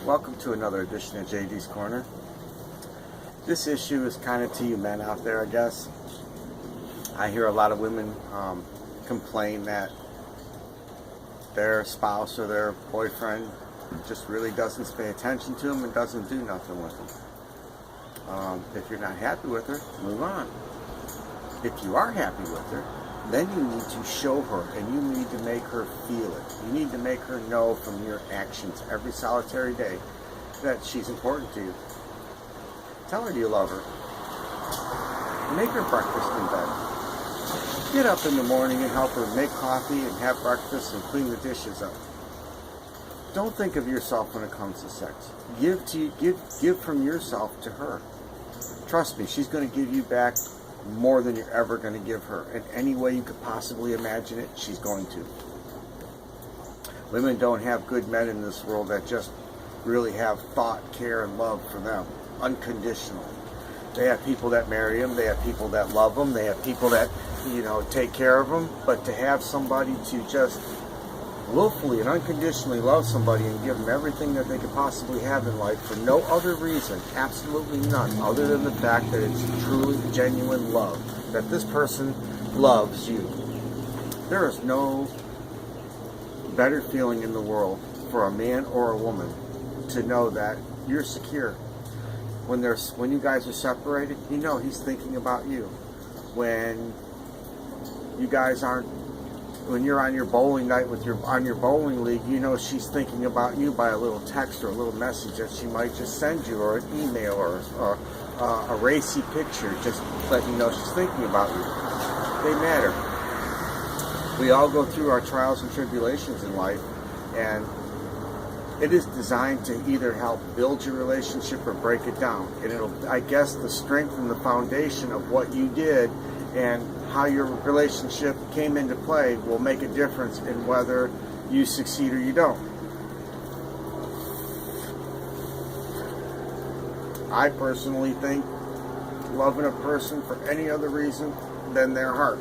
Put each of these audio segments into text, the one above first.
Welcome to another edition of JD's Corner. This issue is kind of to you men out there, I guess. I hear a lot of women complain that their spouse or their boyfriend just really doesn't pay attention to them and doesn't do nothing with them. If you're not happy with her, move on. If you are happy with her, then you need to show her and you need to make her feel it. You need to make her know from your actions every solitary day that she's important to you. Tell her you love her. Make her breakfast in bed. Get up in the morning and help her make coffee and have breakfast and clean the dishes up. Don't think of yourself when it comes to sex. Give from yourself to her. Trust me, she's going to give you back more than you're ever going to give her. In any way you could possibly imagine it, she's going to. Women don't have good men in this world that just really have thought, care, and love for them unconditionally. They have people that marry them, they have people that love them, they have people that, take care of them, but to have somebody to just willfully and unconditionally love somebody and give them everything that they could possibly have in life for no other reason, absolutely none, other than the fact that it's truly genuine love, that this person loves you. There is no better feeling in the world for a man or a woman to know that you're secure. When you guys are separated, he's thinking about you. When you guys aren't, when you're on your bowling night on your bowling league, she's thinking about you by a little text or a little message that she might just send you, or an email, or a racy picture, just letting you know she's thinking about you. They matter. We all go through our trials and tribulations in life, and it is designed to either help build your relationship or break it down. And I guess the strength and the foundation of what you did and how your relationship came into play will make a difference in whether you succeed or you don't. I personally think loving a person for any other reason than their heart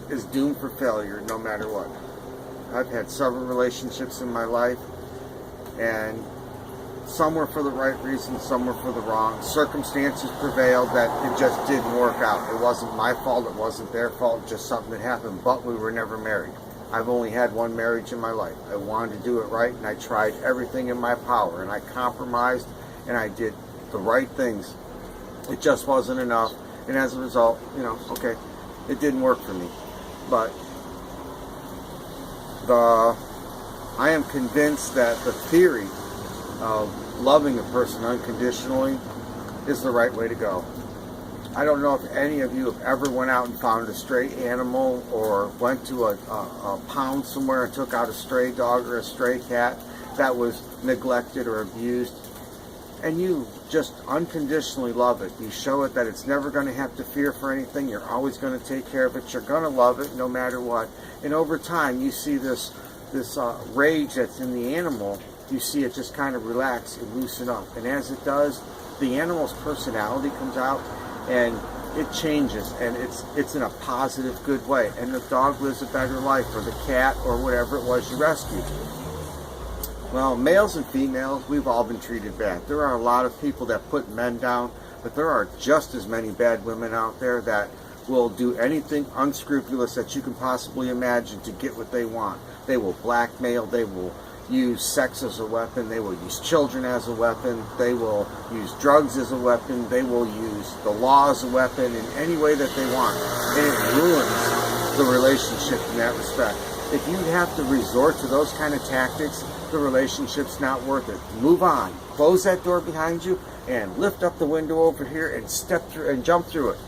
is doomed for failure no matter what. I've had several relationships in my life, and some were for the right reason, some were for the wrong. Circumstances prevailed that it just didn't work out. It wasn't my fault, it wasn't their fault, just something that happened, but we were never married. I've only had one marriage in my life. I wanted to do it right, and I tried everything in my power, and I compromised, and I did the right things. It just wasn't enough, and as a result, it didn't work for me. But I am convinced that the theory of loving a person unconditionally is the right way to go. I don't know if any of you have ever went out and found a stray animal, or went to a pound somewhere and took out a stray dog or a stray cat that was neglected or abused, and you just unconditionally love it. You show it that it's never going to have to fear for anything. You're always going to take care of it. You're going to love it no matter what. And over time, you see this rage that's in the animal, you see it just kind of relax and loosen up. And as it does, the animal's personality comes out and it changes, and it's in a positive, good way. And the dog lives a better life, or the cat, or whatever it was you rescued. Well, males and females, we've all been treated bad. There are a lot of people that put men down, but there are just as many bad women out there that will do anything unscrupulous that you can possibly imagine to get what they want. They will blackmail, they will use sex as a weapon, they will use children as a weapon, they will use drugs as a weapon, they will use the law as a weapon in any way that they want. And it ruins the relationship in that respect. If you have to resort to those kind of tactics, the relationship's not worth it. Move on. Close that door behind you and lift up the window over here and step through and jump through it.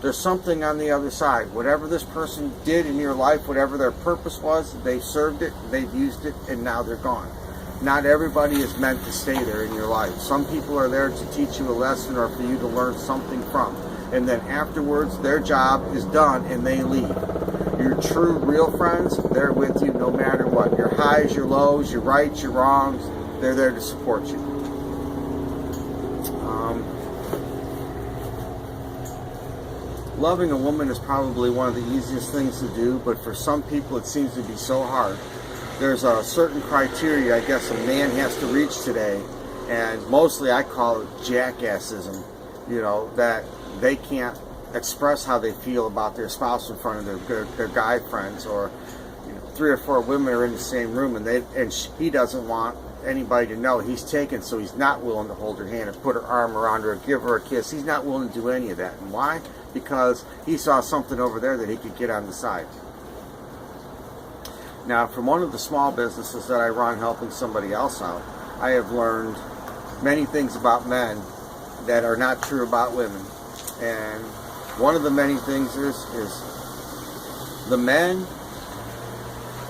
There's something on the other side. Whatever this person did in your life, whatever their purpose was, they've served it, they've used it, and now they're gone. Not everybody is meant to stay there in your life. Some people are there to teach you a lesson or for you to learn something from. And then afterwards, their job is done and they leave. Your true, real friends, they're with you no matter what. Your highs, your lows, your rights, your wrongs, they're there to support you. Loving a woman is probably one of the easiest things to do, but for some people it seems to be so hard. there's a certain criteria I guess a man has to reach today, and mostly I call it jackassism, you know, that they can't express how they feel about their spouse in front of their guy friends, or you know, 3 or 4 women are in the same room and he doesn't want anybody to know he's taken, so he's not willing to hold her hand and put her arm around her or give her a kiss. He's not willing to do any of that. And why? Because he saw something over there that he could get on the side. Now, from one of the small businesses that I run helping somebody else out, I have learned many things about men that are not true about women. And one of the many things is the men,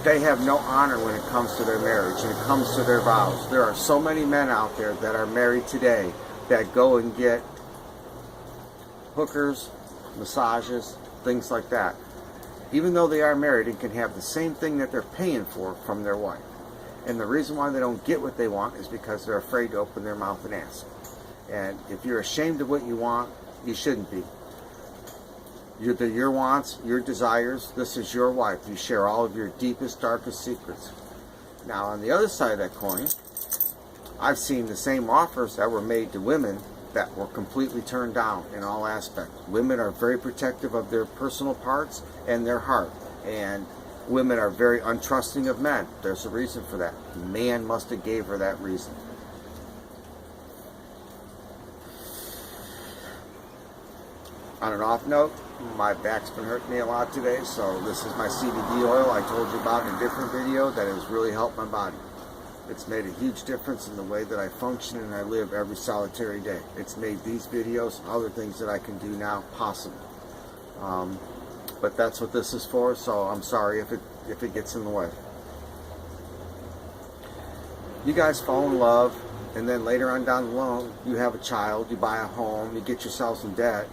they have no honor when it comes to their marriage and it comes to their vows. There are so many men out there that are married today that go and get hookers, massages, things like that, even though they are married, and can have the same thing that they're paying for from their wife. And the reason why they don't get what they want is because they're afraid to open their mouth and ask. And if you're ashamed of what you want, you shouldn't be. Your wants, your desires, this is your wife. You share all of your deepest, darkest secrets. Now, on the other side of that coin, I've seen the same offers that were made to women that were completely turned down in all aspects. Women are very protective of their personal parts and their heart. And women are very untrusting of men. There's a reason for that. The man must have gave her that reason. On an off note, my back's been hurting me a lot today, so this is my CBD oil I told you about in a different video that has really helped my body. It's made a huge difference in the way that I function and I live every solitary day. It's made these videos and other things that I can do now possible. But that's what this is for, so I'm sorry if it gets in the way. You guys fall in love, and then later on down the line, you have a child, you buy a home, you get yourselves in debt,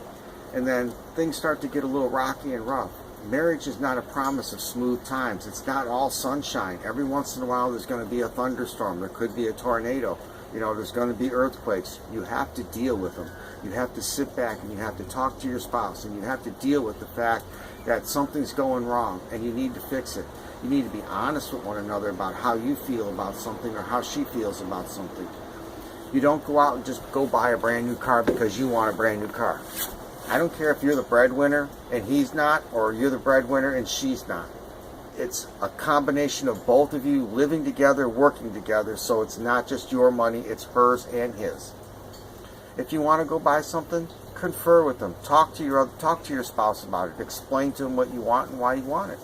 and then things start to get a little rocky and rough. Marriage is not a promise of smooth times. It's not all sunshine. Every once in a while there's going to be a thunderstorm. There could be a tornado. You know, there's going to be earthquakes. You have to deal with them. You have to sit back and you have to talk to your spouse, and you have to deal with the fact that something's going wrong and you need to fix it. You need to be honest with one another about how you feel about something or how she feels about something. You don't go out and just go buy a brand new car because you want a brand new car. I don't care if you're the breadwinner and he's not, or you're the breadwinner and she's not. It's a combination of both of you living together, working together, so it's not just your money, it's hers and his. If you want to go buy something, confer with them. Talk to your spouse about it. Explain to them what you want and why you want it.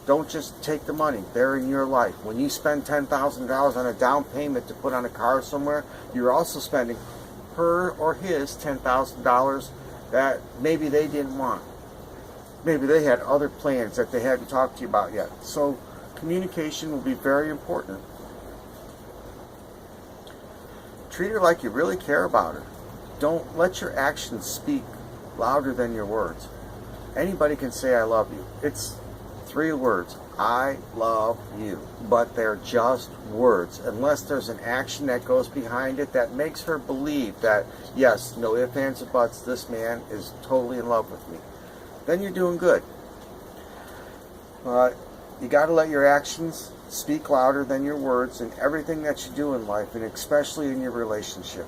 Don't just take the money. They're in your life. When you spend $10,000 on a down payment to put on a car somewhere, you're also spending her or his $10,000 that maybe they didn't want. Maybe they had other plans that they hadn't talked to you about yet. So communication will be very important. Treat her like you really care about her. Don't let your actions speak louder than your words. Anybody can say I love you. It's 3 words. I love you. But they're just words. Unless there's an action that goes behind it that makes her believe that, yes, no ifs, ands, or buts, this man is totally in love with me. Then you're doing good. You got to let your actions speak louder than your words in everything that you do in life, and especially in your relationship.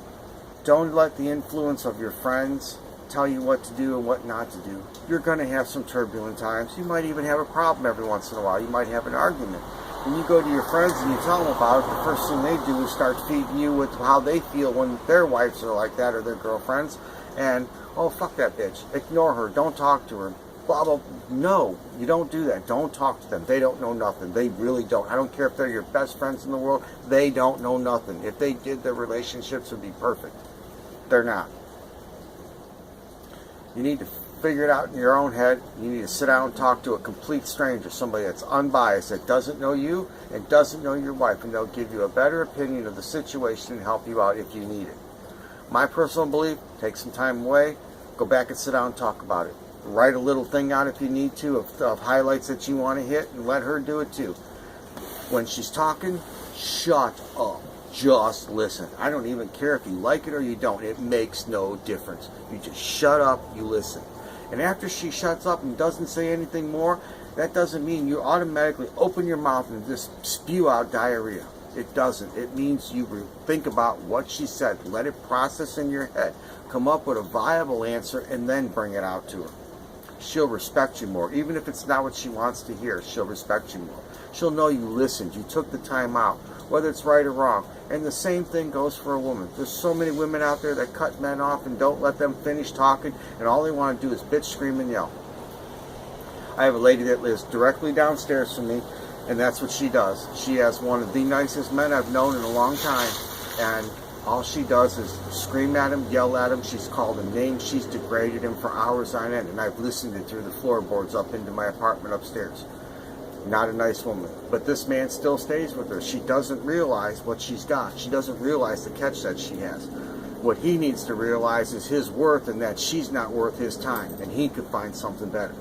Don't let the influence of your friends tell you what to do and what not to do. You're going to have some turbulent times. You might even have a problem every once in a while. You might have an argument. When you go to your friends and you tell them about it, the first thing they do is start feeding you with how they feel when their wives are like that or their girlfriends. And, oh, fuck that bitch. Ignore her. Don't talk to her. Blah, blah. No, you don't do that. Don't talk to them. They don't know nothing. They really don't. I don't care if they're your best friends in the world. They don't know nothing. If they did, their relationships would be perfect. They're not. You need to figure it out in your own head. You need to sit down and talk to a complete stranger, somebody that's unbiased, that doesn't know you and doesn't know your wife, and they'll give you a better opinion of the situation and help you out if you need it. My personal belief, take some time away, go back and sit down and talk about it. Write a little thing out if you need to of highlights that you want to hit, and let her do it too. When she's talking, shut up. Just listen. I don't even care if you like it or you don't. It makes no difference. You just shut up, you listen. And after she shuts up and doesn't say anything more, that doesn't mean you automatically open your mouth and just spew out diarrhea. It doesn't. It means you think about what she said, let it process in your head, come up with a viable answer, and then bring it out to her. She'll respect you more. Even if it's not what she wants to hear, she'll respect you more. She'll know you listened, you took the time out, whether it's right or wrong. And the same thing goes for a woman. There's so many women out there that cut men off and don't let them finish talking, and all they want to do is bitch, scream, and yell. I have a lady that lives directly downstairs from me, and that's what she does. She has one of the nicest men I've known in a long time, and all she does is scream at him, yell at him. She's called him names. She's degraded him for hours on end, and I've listened it through the floorboards up into my apartment upstairs. Not a nice woman. But this man still stays with her. She doesn't realize what she's got. She doesn't realize the catch that she has. What he needs to realize is his worth, and that she's not worth his time, and he could find something better.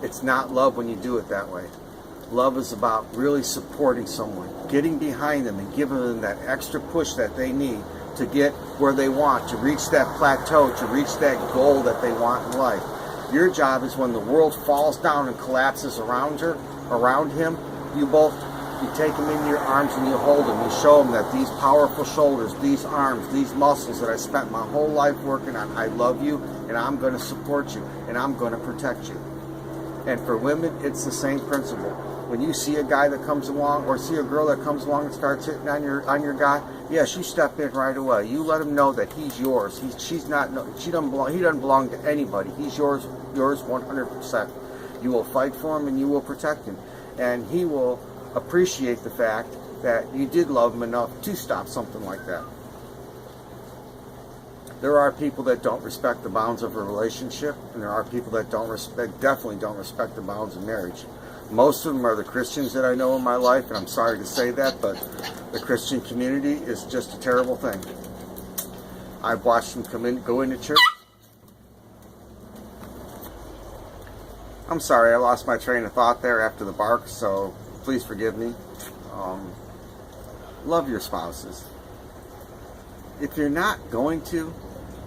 It's not love when you do it that way. Love is about really supporting someone, getting behind them and giving them that extra push that they need to get where they want, to reach that plateau, to reach that goal that they want in life. Your job is when the world falls down and collapses around him, you take him into your arms and you hold him. You show him that these powerful shoulders, these arms, these muscles that I spent my whole life working on, I love you, and I'm going to support you, and I'm going to protect you. And for women, it's the same principle. When you see a guy that comes along, or see a girl that comes along and starts hitting on your guy, yes, you step in right away. You let him know that he doesn't belong to anybody. He's yours 100%. You will fight for him and you will protect him, and he will appreciate the fact that you did love him enough to stop something like that. There are people that don't respect the bounds of a relationship, and there are people that definitely don't respect the bounds of marriage. Most of them are the Christians that I know in my life, and I'm sorry to say that, but the Christian community is just a terrible thing. I've watched them go into church. I'm sorry, I lost my train of thought there after the bark, so please forgive me. Love your spouses. If you're not going to,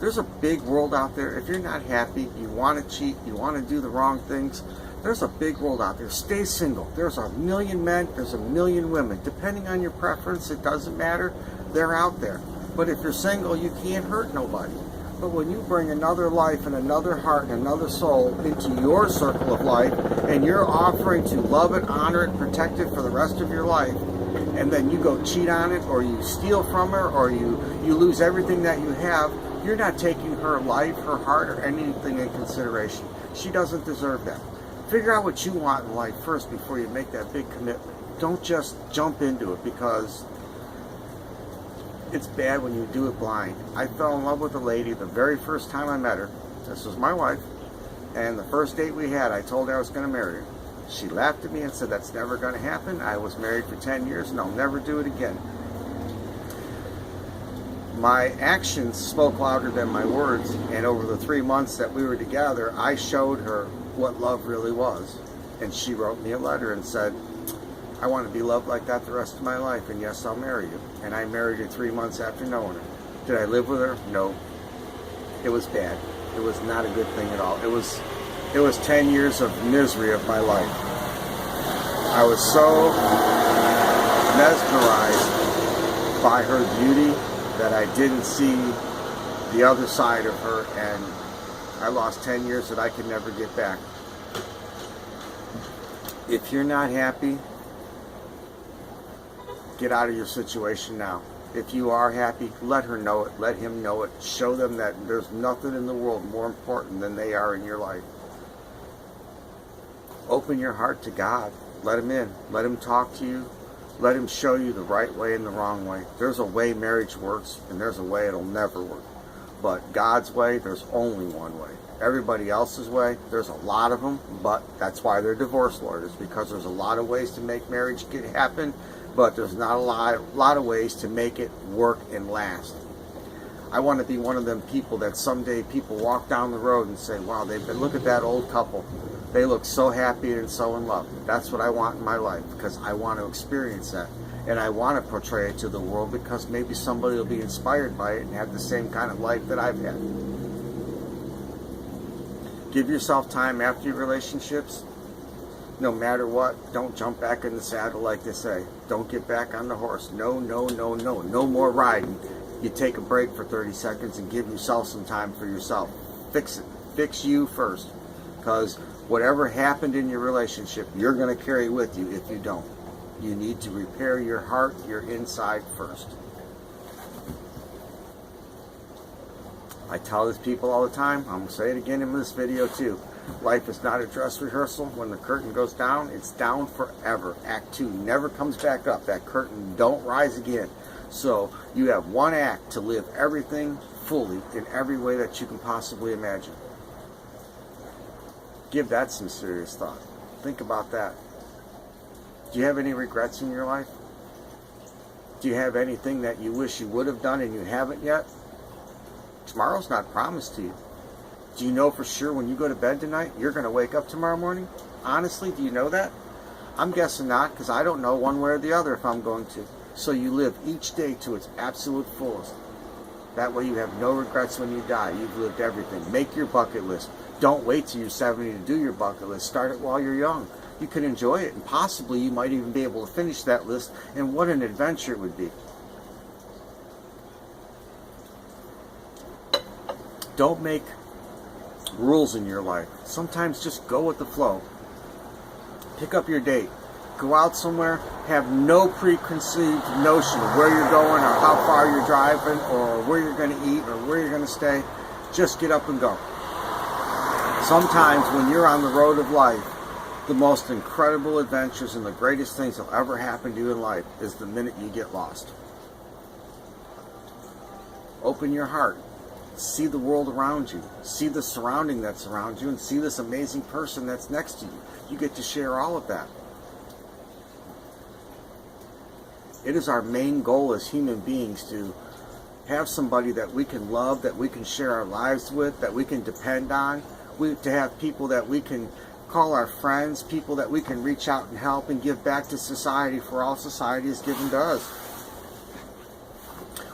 there's a big world out there. If you're not happy, you want to cheat, you want to do the wrong things, there's a big world out there. Stay single. There's a million men, there's a million women. Depending on your preference, it doesn't matter. They're out there. But if you're single, you can't hurt nobody. But when you bring another life and another heart and another soul into your circle of life, and you're offering to love it, honor it, protect it for the rest of your life, and then you go cheat on it, or you steal from her, or you lose everything that you have, you're not taking her life, her heart, or anything in consideration. She doesn't deserve that. Figure out what you want in life first before you make that big commitment. Don't just jump into it, because it's bad when you do it blind. I fell in love with a lady the very first time I met her. This was my wife, and the first date we had, I told her I was going to marry her. She laughed at me and said, "That's never going to happen. I was married for 10 years and I'll never do it again." My actions spoke louder than my words, and over the 3 months that we were together, I showed her what love really was. And she wrote me a letter and said, "I want to be loved like that the rest of my life, and yes, I'll marry you." And I married her 3 months after knowing her. Did I live with her? No. It was bad. It was not a good thing at all. It was 10 years of misery of my life. I was so mesmerized by her beauty that I didn't see the other side of her, and I lost 10 years that I could never get back. If you're not happy, get out of your situation now. If you are happy, let her know it, let him know it. Show them that there's nothing in the world more important than they are in your life. Open your heart to God. Let him in. Let him talk to you. Let him show you the right way and the wrong way. There's a way marriage works, and there's a way it'll never work. But God's way, there's only one way. Everybody else's way, there's a lot of them, but that's why they're divorce lawyers, because there's a lot of ways to make marriage happen, but there's not a lot of ways to make it work and last. I want to be one of them people that someday people walk down the road and say, "Wow, look at that old couple. They look so happy and so in love." That's what I want in my life, because I want to experience that. And I want to portray it to the world, because maybe somebody will be inspired by it and have the same kind of life that I've had. Give yourself time after your relationships. No matter what, don't jump back in the saddle like they say. Don't get back on the horse. No, no, no, no. No more riding. You take a break for 30 seconds and give yourself some time for yourself. Fix it. Fix you first. Because whatever happened in your relationship, you're going to carry with you if you don't. You need to repair your heart, your inside first. I tell this people all the time. I'm going to say it again in this video too. Life is not a dress rehearsal. When the curtain goes down, it's down forever. Act 2 never comes back up. That curtain don't rise again. So you have one act to live everything fully in every way that you can possibly imagine. Give that some serious thought. Think about that. Do you have any regrets in your life? Do you have anything that you wish you would have done and you haven't yet? Tomorrow's not promised to you. Do you know for sure when you go to bed tonight, you're going to wake up tomorrow morning? Honestly, do you know that? I'm guessing not, because I don't know one way or the other if I'm going to. So you live each day to its absolute fullest. That way you have no regrets when you die. You've lived everything. Make your bucket list. Don't wait till you're 70 to do your bucket list. Start it while you're young. You can enjoy it, and possibly you might even be able to finish that list, and what an adventure it would be. Don't make rules in your life. Sometimes just go with the flow. Pick up your date. Go out somewhere. Have no preconceived notion of where you're going or how far you're driving or where you're going to eat or where you're going to stay. Just get up and go. Sometimes when you're on the road of life, the most incredible adventures and the greatest things that'll ever happen to you in life is the minute you get lost. Open your heart. See the world around you. See the surrounding that's around you, and see this amazing person that's next to you. You get to share all of that. It is our main goal as human beings to have somebody that we can love, that we can share our lives with, that we can depend on. To have people that we can call our friends, people that we can reach out and help and give back to society, for all society is given to us.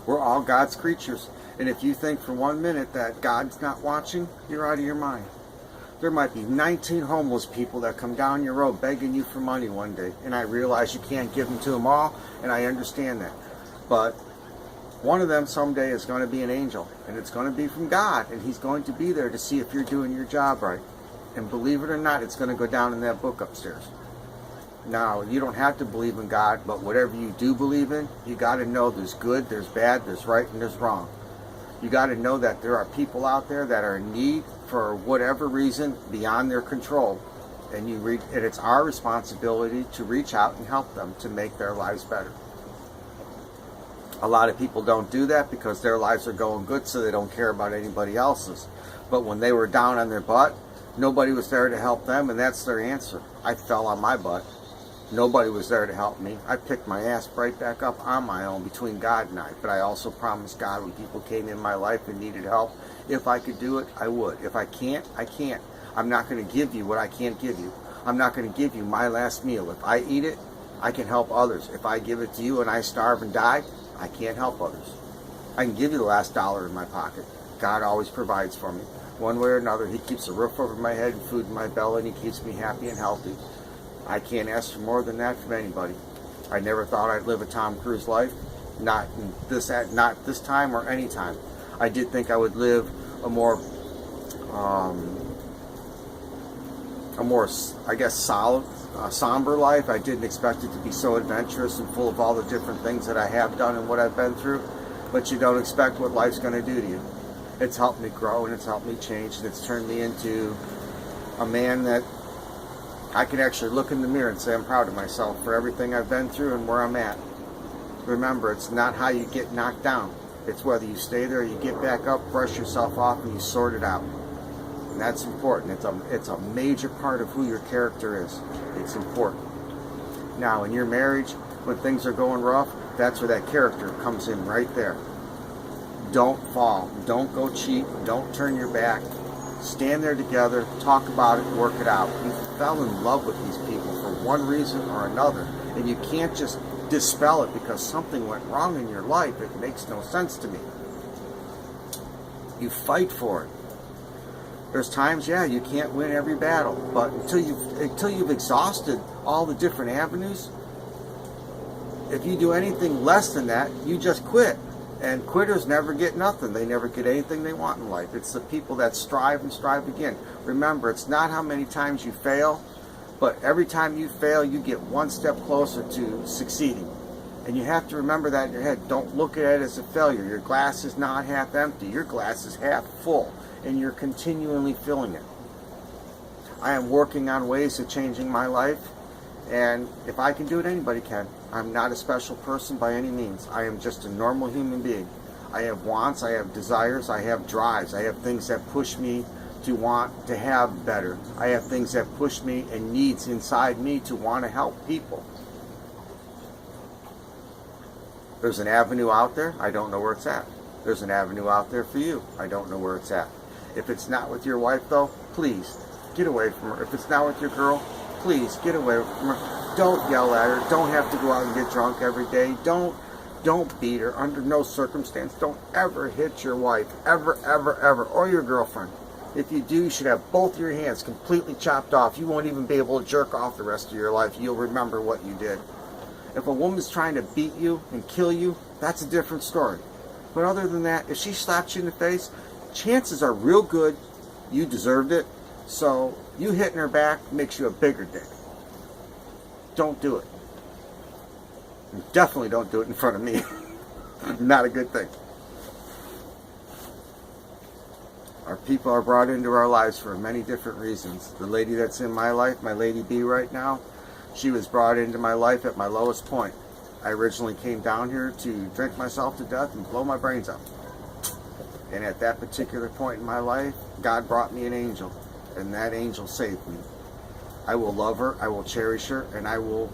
We're all God's creatures. And if you think for 1 minute that God's not watching, you're out of your mind. There might be 19 homeless people that come down your road begging you for money one day. And I realize you can't give them to them all, and I understand that. But one of them someday is going to be an angel, and it's going to be from God, and He's going to be there to see if you're doing your job right. And believe it or not, it's going to go down in that book upstairs. Now, you don't have to believe in God, but whatever you do believe in, you got to know there's good, there's bad, there's right, and there's wrong. You got to know that there are people out there that are in need for whatever reason beyond their control, and it's our responsibility to reach out and help them to make their lives better. A lot of people don't do that because their lives are going good, so they don't care about anybody else's. But when they were down on their butt, nobody was there to help them, and that's their answer. I fell on my butt. Nobody was there to help me. I picked my ass right back up on my own between God and I. But I also promised God when people came in my life and needed help, if I could do it, I would. If I can't, I can't. I'm not going to give you what I can't give you. I'm not going to give you my last meal. If I eat it, I can help others. If I give it to you and I starve and die, I can't help others. I can give you the last dollar in my pocket. God always provides for me. One way or another, He keeps a roof over my head and food in my belly, and He keeps me happy and healthy. I can't ask for more than that from anybody. I never thought I'd live a Tom Cruise life. Not this time or any time. I did think I would live a more, I guess, somber life. I didn't expect it to be so adventurous and full of all the different things that I have done and what I've been through. But you don't expect what life's going to do to you. It's helped me grow, and it's helped me change, and it's turned me into a man that I can actually look in the mirror and say I'm proud of myself for everything I've been through and where I'm at. Remember, it's not how you get knocked down. It's whether you stay there, you get back up, brush yourself off, and you sort it out. And that's important. It's a major part of who your character is. It's important. Now, in your marriage, when things are going rough, that's where that character comes in right there. Don't fall. Don't go cheap. Don't turn your back. Stand there together, talk about it, work it out. You fell in love with these people for one reason or another, and you can't just dispel it because something went wrong in your life. It makes no sense to me. You fight for it. There's times, yeah, you can't win every battle, but until you've exhausted all the different avenues, if you do anything less than that, you just quit. And quitters never get nothing. They never get anything they want in life. It's the people that strive and strive again. Remember, it's not how many times you fail, but every time you fail, you get one step closer to succeeding. And you have to remember that in your head. Don't look at it as a failure. Your glass is not half empty. Your glass is half full, and you're continually filling it. I am working on ways of changing my life, and if I can do it, anybody can. I'm not a special person by any means. I am just a normal human being. I have wants, I have desires, I have drives, I have things that push me to want to have better. I have things that push me and needs inside me to want to help people. There's an avenue out there, I don't know where it's at. There's an avenue out there for you, I don't know where it's at. If it's not with your wife though, please get away from her. If it's not with your girl, please get away from her. Don't yell at her. Don't have to go out and get drunk every day. Don't beat her under no circumstance. Don't ever hit your wife, ever, or your girlfriend. If you do, you should have both your hands completely chopped off. You won't even be able to jerk off the rest of your life. You'll remember what you did. If a woman's trying to beat you and kill you, that's a different story. But other than that, if she slaps you in the face, chances are real good you deserved it. So you hitting her back makes you a bigger dick. Don't do it. And definitely don't do it in front of me. Not a good thing. Our people are brought into our lives for many different reasons. The lady that's in my life, my Lady B right now, she was brought into my life at my lowest point. I originally came down here to drink myself to death and blow my brains out. And at that particular point in my life, God brought me an angel. And that angel saved me. I will love her, I will cherish her, and I will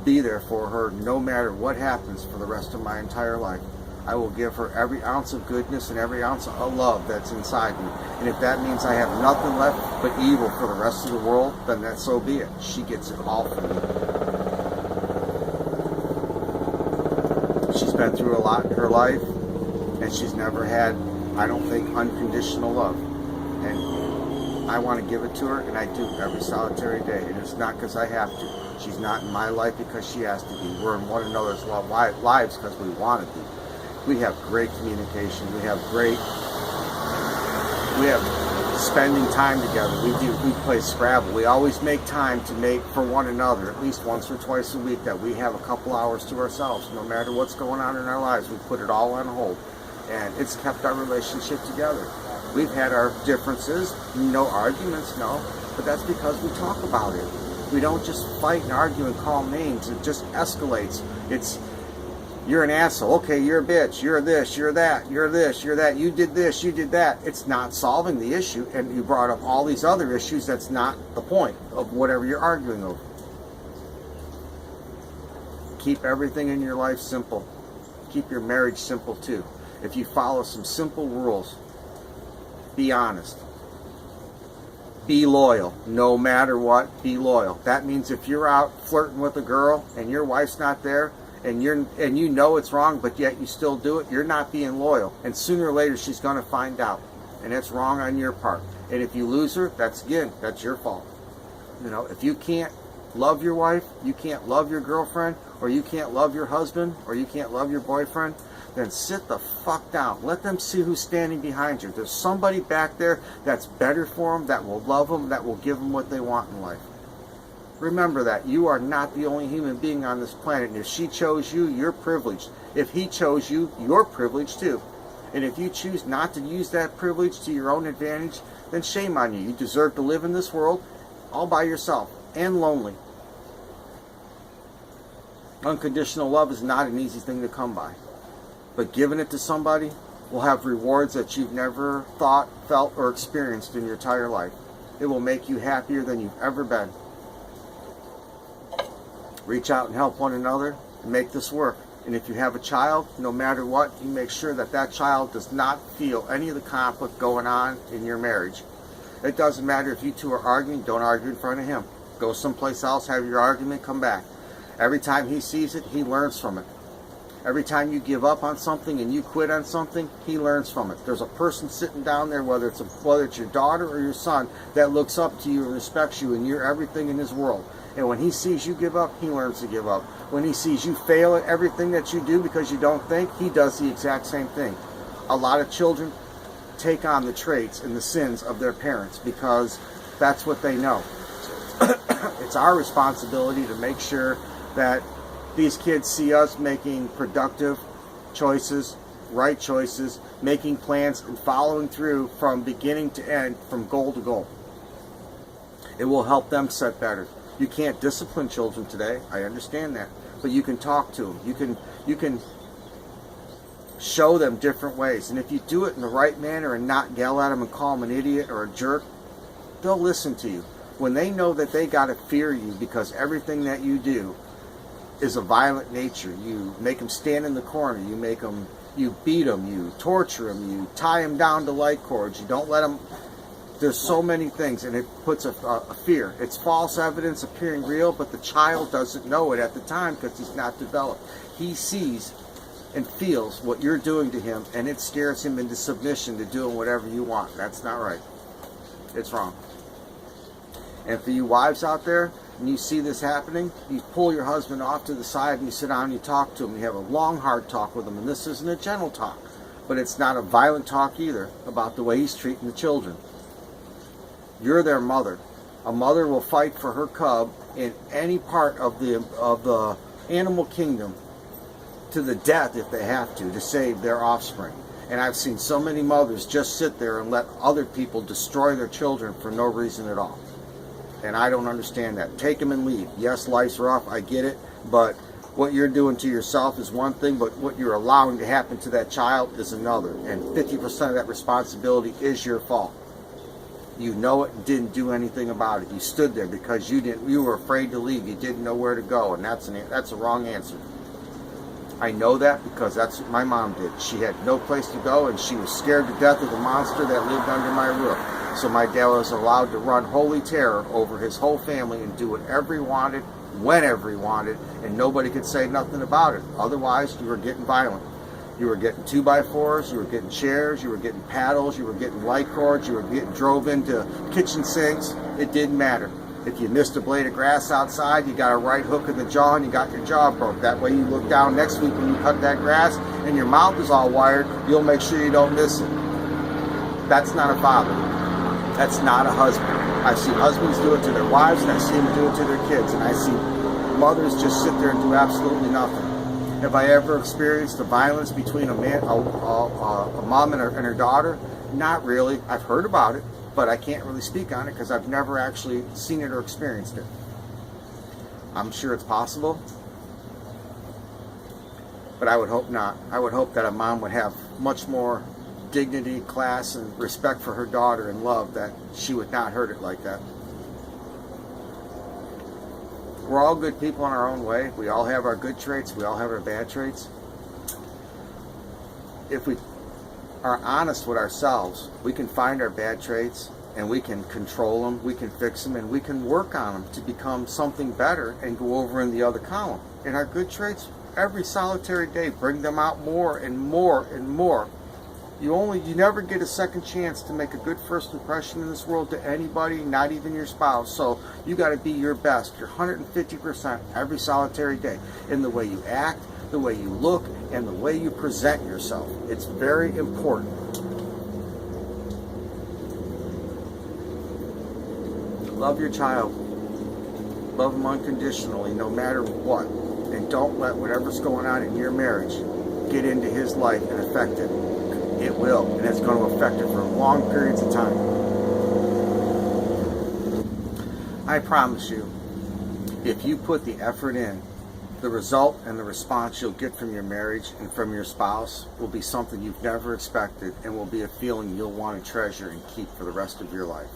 be there for her no matter what happens for the rest of my entire life. I will give her every ounce of goodness and every ounce of love that's inside me. And if that means I have nothing left but evil for the rest of the world, then that so be it. She gets it all from me. She's been through a lot in her life, and she's never had, I don't think, unconditional love. And I want to give it to her, and I do every solitary day. And it's not because I have to. She's not in my life because she has to be. We're in one another's lives because we want to be. We have great communication. We have spending time together. We play Scrabble. We always make time to make for one another, at least once or twice a week, that we have a couple hours to ourselves. No matter what's going on in our lives, we put it all on hold. And it's kept our relationship together. We've had our differences, no arguments, no, but that's because we talk about it. We don't just fight and argue and call names. It just escalates. It's, you're an asshole. Okay, you're a bitch. You're this, you're that, you're this, you're that. You did this, you did that. It's not solving the issue, and you brought up all these other issues. That's not the point of whatever you're arguing over. Keep everything in your life simple. Keep your marriage simple too. If you follow some simple rules, be honest. Be loyal. No matter what, be loyal. That means if you're out flirting with a girl and your wife's not there and you know it's wrong, but yet you still do it, you're not being loyal. And sooner or later she's going to find out. And it's wrong on your part. And if you lose her, that's your fault. You know, if you can't love your wife, you can't love your girlfriend, or you can't love your husband, or you can't love your boyfriend, then sit the fuck down. Let them see who's standing behind you. There's somebody back there that's better for them, that will love them, that will give them what they want in life. Remember that. You are not the only human being on this planet. And if she chose you, you're privileged. If he chose you, you're privileged too. And if you choose not to use that privilege to your own advantage, then shame on you. You deserve to live in this world all by yourself and lonely. Unconditional love is not an easy thing to come by. But giving it to somebody will have rewards that you've never thought, felt, or experienced in your entire life. It will make you happier than you've ever been. Reach out and help one another and make this work. And if you have a child, no matter what, you make sure that that child does not feel any of the conflict going on in your marriage. It doesn't matter if you two are arguing, don't argue in front of him. Go someplace else, have your argument, come back. Every time he sees it, he learns from it. Every time you give up on something and you quit on something, he learns from it. There's a person sitting down there, whether it's your daughter or your son, that looks up to you and respects you, and you're everything in his world. And when he sees you give up, he learns to give up. When he sees you fail at everything that you do because you don't think, he does the exact same thing. A lot of children take on the traits and the sins of their parents because that's what they know. It's our responsibility to make sure that these kids see us making productive choices, right choices, making plans and following through from beginning to end, from goal to goal. It will help them set better. You can't discipline children today. I understand that. But you can talk to them. You can show them different ways. And if you do it in the right manner and not yell at them and call them an idiot or a jerk, they'll listen to you. When they know that they got to fear you because everything that you do is a violent nature, you make them stand in the corner, you beat them, you torture them, you tie them down to light cords, you don't let them. There's so many things, and it puts a fear. It's false evidence appearing real, but the child doesn't know it at the time because he's not developed. He sees and feels what you're doing to him, and it scares him into submission to doing whatever you want. That's not right. It's wrong. And for you wives out there, and you see this happening, you pull your husband off to the side and you sit down and you talk to him. You have a long, hard talk with him, and this isn't a gentle talk, but it's not a violent talk either about the way he's treating the children. You're their mother. A mother will fight for her cub in any part of the animal kingdom to the death if they have to save their offspring. And I've seen so many mothers just sit there and let other people destroy their children for no reason at all. And I don't understand that. Take them and leave. Yes, life's rough, I get it, but what you're doing to yourself is one thing, but what you're allowing to happen to that child is another. And 50% of that responsibility is your fault. You know it and didn't do anything about it. You stood there because you were afraid to leave. You didn't know where to go, and that's a wrong answer. I know that because that's what my mom did. She had no place to go, and she was scared to death of the monster that lived under my roof. So my dad was allowed to run holy terror over his whole family and do whatever he wanted, whenever he wanted, and nobody could say nothing about it. Otherwise, you were getting violent. You were getting 2x4s, you were getting chairs, you were getting paddles, you were getting light cords, you were getting drove into kitchen sinks. It didn't matter. If you missed a blade of grass outside, you got a right hook in the jaw and you got your jaw broke. That way you look down next week when you cut that grass and your mouth is all wired, you'll make sure you don't miss it. That's not a father. That's not a husband. I've seen husbands do it to their wives, and I've seen them do it to their kids, and I see mothers just sit there and do absolutely nothing. Have I ever experienced the violence between a mom and her daughter? Not really. I've heard about it, but I can't really speak on it because I've never actually seen it or experienced it. I'm sure it's possible, but I would hope not. I would hope that a mom would have much more dignity, class, and respect for her daughter and love, that she would not hurt it like that. We're all good people in our own way. We all have our good traits. We all have our bad traits. If we are honest with ourselves, we can find our bad traits and we can control them, we can fix them, and we can work on them to become something better and go over in the other column. And our good traits, every solitary day, bring them out more and more and more. You never get a second chance to make a good first impression in this world to anybody, not even your spouse. So you got to be your best, your 150% every solitary day, in the way you act, the way you look, and the way you present yourself. It's very important. Love your child. Love them unconditionally, no matter what. And don't let whatever's going on in your marriage get into his life and affect it. It will, and it's going to affect it for long periods of time. I promise you, if you put the effort in, the result and the response you'll get from your marriage and from your spouse will be something you've never expected, and will be a feeling you'll want to treasure and keep for the rest of your life.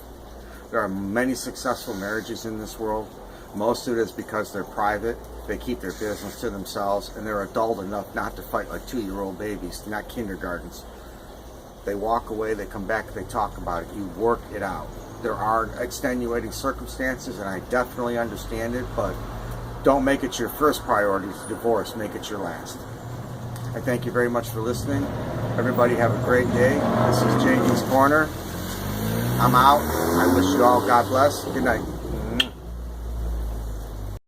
There are many successful marriages in this world. Most of it is because they're private, they keep their business to themselves, and they're adult enough not to fight like 2-year-old babies, not kindergartens. They walk away, they come back, they talk about it. You work it out. There are extenuating circumstances, and I definitely understand it, but don't make it your first priority to divorce. Make it your last. I thank you very much for listening. Everybody have a great day. This is JD's Corner. I'm out. I wish you all God bless. Good night.